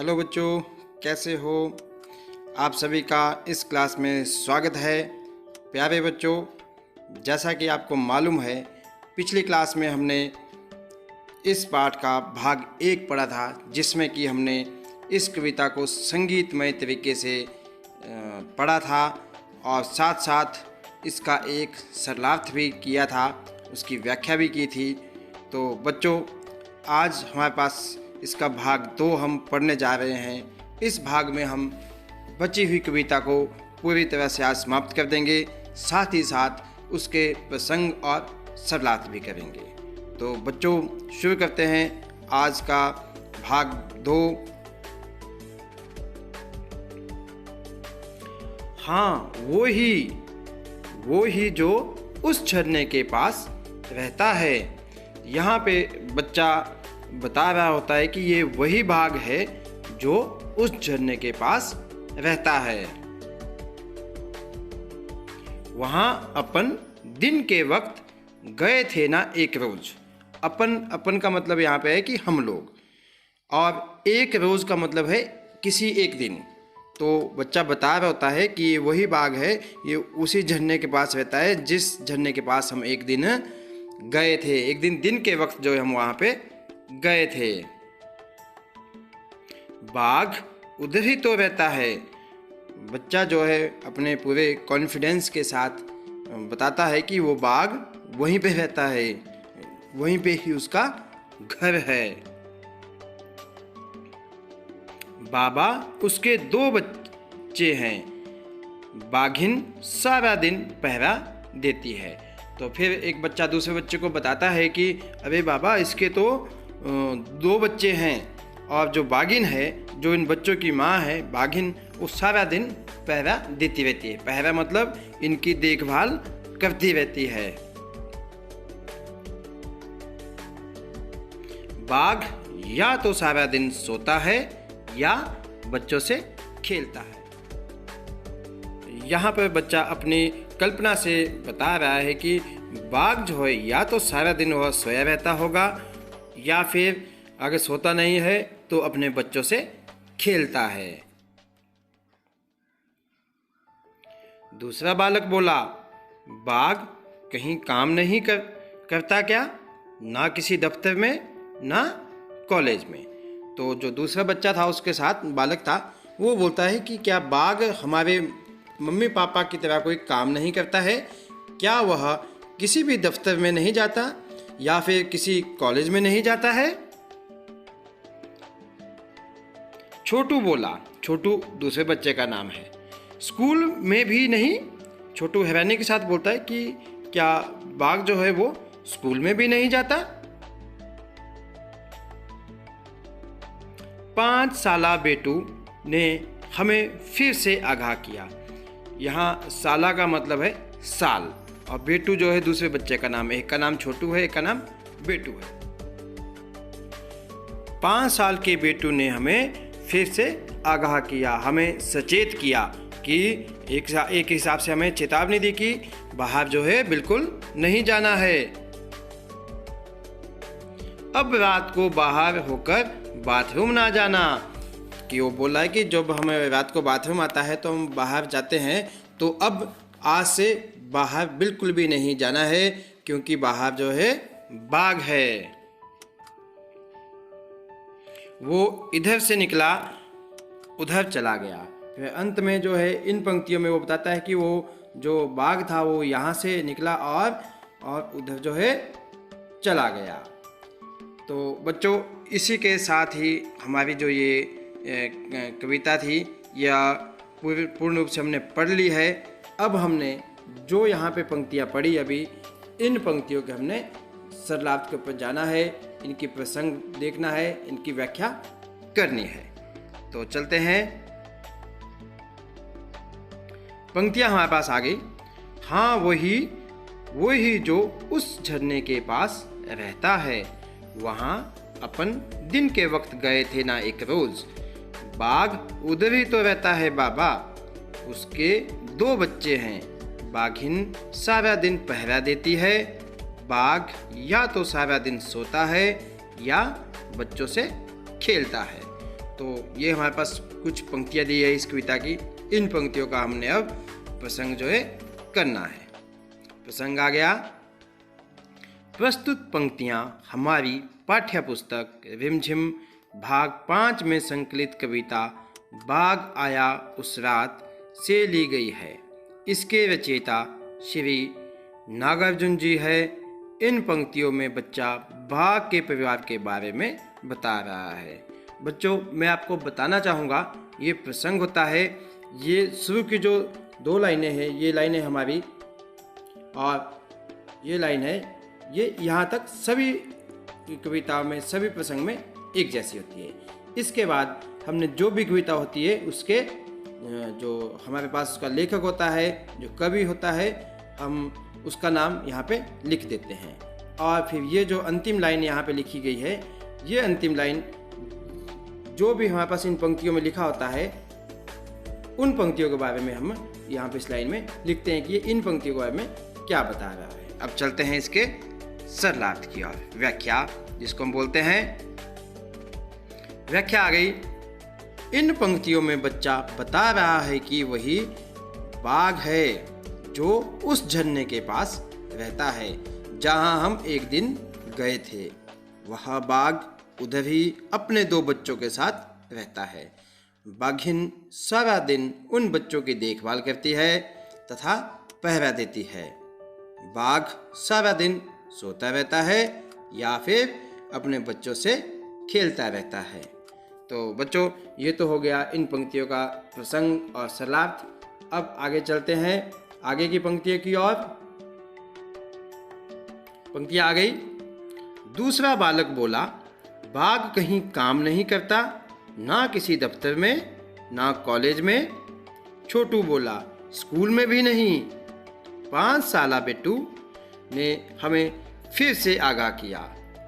Hello बच्चों, कैसे हो? आप सभी का इस क्लास में स्वागत है। प्यारे बच्चों, जैसा कि आपको मालूम है, पिछली क्लास में हमने इस पाठ का भाग 1 पढ़ा था, जिसमें कि हमने इस कविता को संगीतमय तरीके से पढ़ा था और साथ साथ इसका एक सरलार्थ भी किया था, उसकी व्याख्या भी की थी। तो बच्चों, आज हमारे पास इसका भाग 2 हम पढ़ने जा रहे हैं। इस भाग में हम बची हुई कविता को पूरी तरह से आज समाप्त कर देंगे, साथ ही साथ उसके प्रसंग और सरलार्थ भी करेंगे। तो बच्चों, शुरू करते हैं आज का भाग 2। हाँ, वो ही जो उस झरने के पास रहता है। यहाँ पे बच्चा बता रहा होता है कि ये वही बाघ है जो उस झरने के पास रहता है। वहाँ अपन दिन के वक्त गए थे ना एक रोज। अपन का मतलब यहाँ पे है कि हम लोग, और एक रोज का मतलब है किसी एक दिन। तो बच्चा बता रहा होता है कि ये वही बाघ है, ये उसी झरने के पास रहता है जिस झरने के पास हम एक दिन गए थे। एक दिन के वक्त जो हम वहाँ पे गए थे। बाघ उधर ही तो रहता है। बच्चा जो है अपने पूरे कॉन्फिडेंस के साथ बताता है कि वो बाघ वहीं पे रहता है, वहीं पे ही उसका घर है। बाबा उसके 2 बच्चे हैं। बाघिन सारा दिन पहरा देती है। तो फिर एक बच्चा दूसरे बच्चे को बताता है कि अरे बाबा, इसके तो 2 बच्चे हैं, और जो बाघिन है, जो इन बच्चों की माँ है बाघिन, वो सारा दिन पहरा देती रहती है। पहरा मतलब इनकी देखभाल करती रहती है। बाघ या तो सारा दिन सोता है या बच्चों से खेलता है। यहाँ पर बच्चा अपनी कल्पना से बता रहा है कि बाघ जो है या तो सारा दिन वह सोया रहता होगा, या फिर अगर सोता नहीं है तो अपने बच्चों से खेलता है। दूसरा बालक बोला, बाघ कहीं काम नहीं करता क्या? ना किसी दफ्तर में, ना कॉलेज में। तो जो दूसरा बच्चा था, उसके साथ बालक था, वो बोलता है कि क्या बाघ हमारे मम्मी पापा की तरह कोई काम नहीं करता है? क्या वह किसी भी दफ्तर में नहीं जाता या फिर किसी कॉलेज में नहीं जाता है? छोटू बोला। छोटू दूसरे बच्चे का नाम है। स्कूल में भी नहीं? छोटू हैरानी के साथ बोलता है कि क्या बाघ जो है वो स्कूल में भी नहीं जाता? 5 साला बेटू ने हमें फिर से आगाह किया। यहाँ साला का मतलब है साल, और बेटू जो है दूसरे बच्चे का नाम है। एक का नाम छोटू है, एक का नाम बेटू है। 5 साल के बेटू ने हमें फिर से आगाह किया, हमें सचेत किया कि एक हिसाब से हमें चेतावनी दी कि बाहर जो है बिल्कुल नहीं जाना है। अब रात को बाहर होकर बाथरूम ना जाना। कि वो बोला है कि जब हमें रात को बाथरूम आता है तो हम बाहर जाते हैं, तो अब आज से बाहर बिल्कुल भी नहीं जाना है, क्योंकि बाहर जो है बाघ है। वो इधर से निकला, उधर चला गया। फिर अंत में जो है इन पंक्तियों में वो बताता है कि वो जो बाघ था वो यहाँ से निकला और उधर जो है चला गया। तो बच्चों, इसी के साथ ही हमारी जो ये कविता थी यह पूर्ण रूप से हमने पढ़ ली है। अब हमने जो यहाँ पे पंक्तियाँ पढ़ी अभी, इन पंक्तियों के हमने सरलार्थ के ऊपर जाना है, इनकी प्रसंग देखना है, इनकी व्याख्या करनी है। तो चलते हैं। पंक्तियाँ हमारे पास आ गई। हाँ, वही जो उस झरने के पास रहता है। वहाँ अपन दिन के वक्त गए थे ना एक रोज। बाघ उधर ही तो रहता है बाबा, उसके 2 बच्चे हैं। बाघिन सारा दिन पहरा देती है। बाघ या तो सारा दिन सोता है या बच्चों से खेलता है। तो ये हमारे पास कुछ पंक्तियाँ दी है इस कविता की। इन पंक्तियों का हमने अब प्रसंग जो है करना है। प्रसंग आ गया। प्रस्तुत पंक्तियाँ हमारी पाठ्य पुस्तक रिमझिम भाग 5 में संकलित कविता बाघ आया उस रात से ली गई है। इसके रचयिता श्री नागार्जुन जी है। इन पंक्तियों में बच्चा बाघ के परिवार के बारे में बता रहा है। बच्चों, मैं आपको बताना चाहूँगा, ये प्रसंग होता है, ये शुरू की जो 2 लाइनें हैं, ये लाइनें हमारी, और ये लाइन है, ये यहाँ तक सभी कविताओं में, सभी प्रसंग में एक जैसी होती है। इसके बाद हमने जो भी कविता होती है उसके जो हमारे पास उसका लेखक होता है, जो कवि होता है, हम उसका नाम यहाँ पे लिख देते हैं। और फिर ये जो अंतिम लाइन यहाँ पे लिखी गई है, ये अंतिम लाइन जो भी हमारे पास इन पंक्तियों में लिखा होता है, उन पंक्तियों के बारे में हम यहाँ पे इस लाइन में लिखते हैं कि ये इन पंक्तियों के बारे में क्या बता रहा है। अब चलते हैं इसके सरलार्थ की ओर। व्याख्या, जिसको हम बोलते हैं व्याख्या आ गई। इन पंक्तियों में बच्चा बता रहा है कि वही बाघ है जो उस झरने के पास रहता है जहां हम एक दिन गए थे। वह बाघ उधर ही अपने 2 बच्चों के साथ रहता है। बाघिन सारा दिन उन बच्चों की देखभाल करती है तथा पहरा देती है। बाघ सारा दिन सोता रहता है या फिर अपने बच्चों से खेलता रहता है। तो बच्चों, ये तो हो गया इन पंक्तियों का प्रसंग और सरलार्थ। अब आगे चलते हैं आगे की पंक्तियों की ओर। पंक्तियां आ गई। दूसरा बालक बोला, बाघ कहीं काम नहीं करता, ना किसी दफ्तर में, ना कॉलेज में। छोटू बोला, स्कूल में भी नहीं। 5 साला बेटू ने हमें फिर से आगाह किया,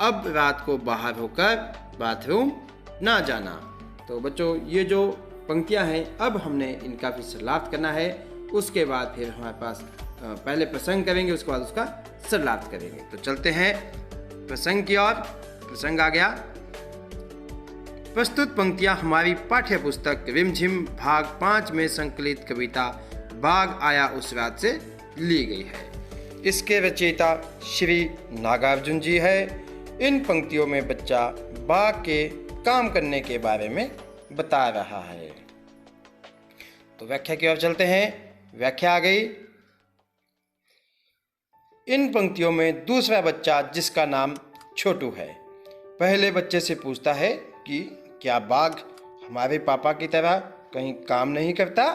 अब रात को बाहर होकर बाथरूम ना जाना। तो बच्चों, ये जो पंक्तियां हैं, अब हमने इनका भी सरलार्थ करना है। उसके बाद फिर हमारे पास पहले प्रसंग करेंगे, उसके बाद उसका सरलार्थ करेंगे। तो चलते हैं प्रसंग की ओर। प्रसंग आ गया। प्रस्तुत पंक्तियां हमारी पाठ्य पुस्तक रिमझिम भाग 5 में संकलित कविता बाघ आया उस रात से ली गई है। इसके रचयिता श्री नागार्जुन जी है। इन पंक्तियों में बच्चा बाघ के काम करने के बारे में बता रहा है। तो व्याख्या की ओर चलते हैं। व्याख्या आ गई। इन पंक्तियों में दूसरा बच्चा, जिसका नाम छोटू है, पहले बच्चे से पूछता है कि क्या बाघ हमारे पापा की तरह कहीं काम नहीं करता,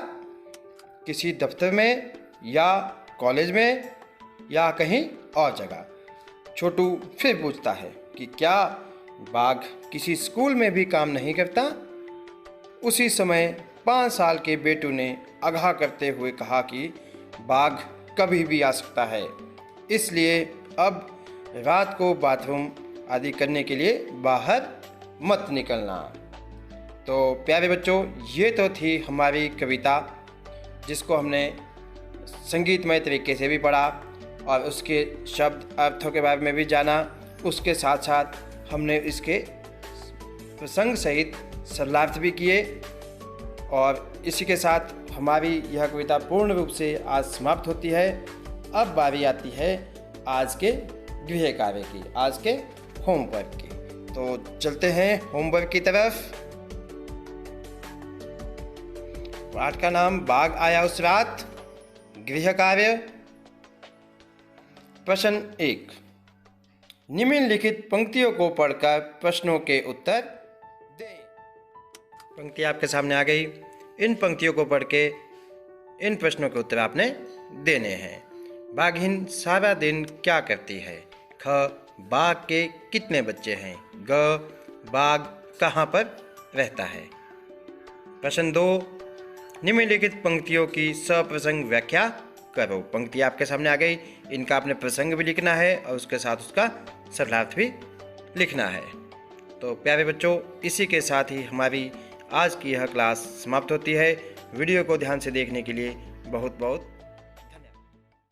किसी दफ्तर में या कॉलेज में या कहीं और जगह। छोटू फिर पूछता है कि क्या बाघ किसी स्कूल में भी काम नहीं करता। उसी समय 5 साल के बेटू ने आगाह करते हुए कहा कि बाघ कभी भी आ सकता है, इसलिए अब रात को बाथरूम आदि करने के लिए बाहर मत निकलना। तो प्यारे बच्चों, ये तो थी हमारी कविता, जिसको हमने संगीतमय तरीके से भी पढ़ा और उसके शब्द अर्थों के बारे में भी जाना। उसके साथ साथ हमने इसके प्रसंग सहित सरलार्थ भी किए। और इसी के साथ हमारी यह कविता पूर्ण रूप से आज समाप्त होती है। अब बारी आती है आज के गृह कार्य की, आज के होमवर्क की। तो चलते हैं होमवर्क की तरफ। पाठ का नाम बाघ आया उस रात। गृह कार्य। प्रश्न 1, निम्नलिखित पंक्तियों को पढ़कर प्रश्नों के उत्तर दें। पंक्ति आपके सामने आ गई। इन पंक्तियों को पढ़ के इन प्रश्नों के उत्तर आपने देने हैं। बाघिन सारा दिन क्या करती है? ख, बाघ के कितने बच्चे हैं? ग, बाघ कहाँ पर रहता है? प्रश्न 2, निम्नलिखित पंक्तियों की सप्रसंग व्याख्या करो। पंक्ति आपके सामने आ गई। इनका आपने प्रसंग भी लिखना है और उसके साथ उसका सरलार्थ भी लिखना है। तो प्यारे बच्चों, इसी के साथ ही हमारी आज की यह क्लास समाप्त होती है। वीडियो को ध्यान से देखने के लिए बहुत बहुत